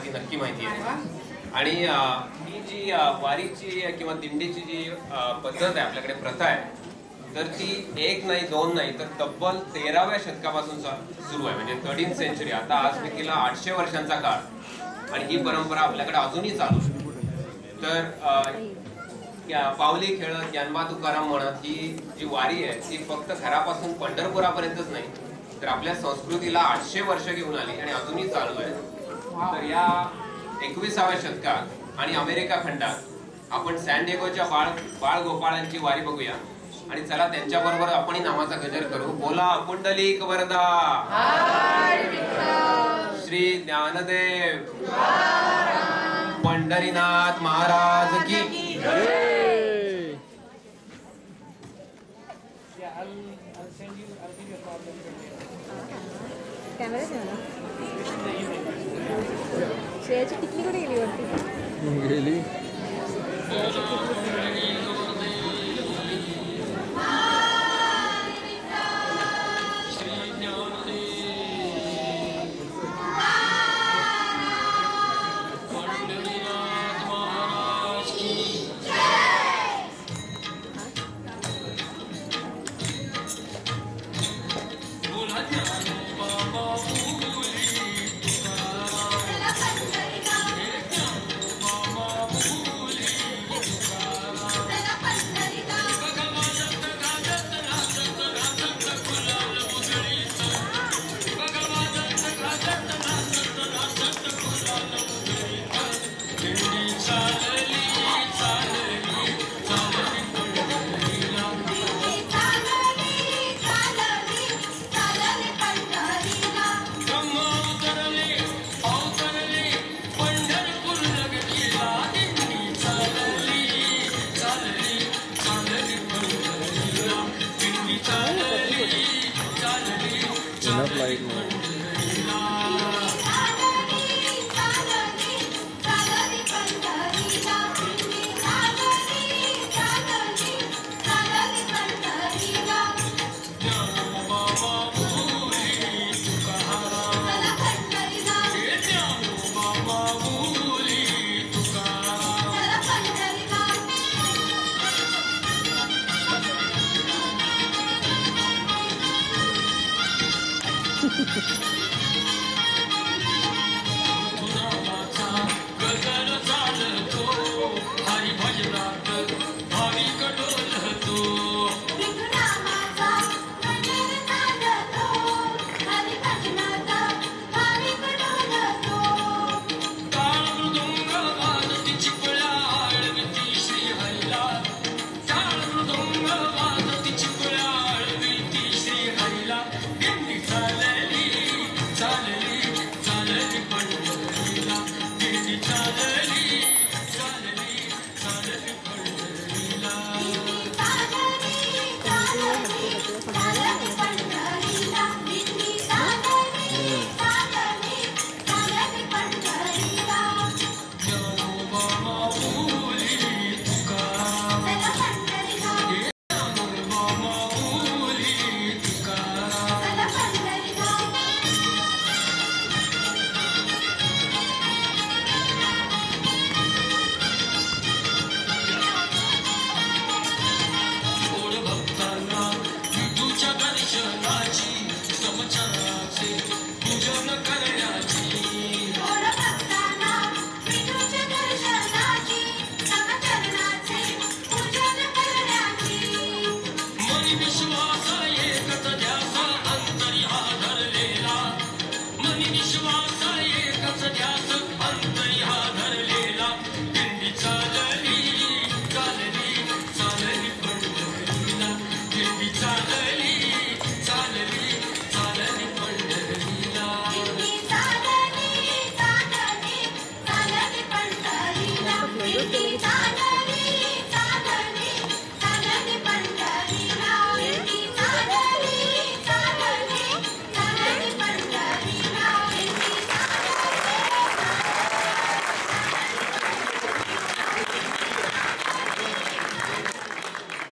ती नक्की माहिती आहे. आणि ही जी वारीची किंवा दिंडीची जी पद्धत आहे आपल्याकडे, प्रथा आहे, तर ती एक नाही दोन नाही तर तब्बल 13व्या शतकापासून सुरू आहे. म्हणजे 13th सेंचुरी. आता आज मी तिला 800 वर्षांचा काळ आणि ही परंपरा आपल्याकडे अजूनही चालू आहे. तर पावली खेळत ज्ञानबा तुकाराम म्हणत ही जी वारी आहे ती फक्त घरापासून पंढरपुरापर्यंतच नाही तर आपल्या संस्कृतीला 800 वर्ष घेऊन आली आणि अजूनही चालू आहे. तर या 21व्या शतकात आणि अमेरिका खंडात आपण सॅन डिएगोच्या बाळ गोपाळांची वारी बघूया आणि चला त्यांच्या बरोबर आपणही नामाचा गजर करू. बोला पुंडलिक वरदा, श्री ज्ञानदेव, पंढरीनाथ महाराज की जय. कॅमेरा श्रेयाची टिकली कुठे गेली वरती? गेली.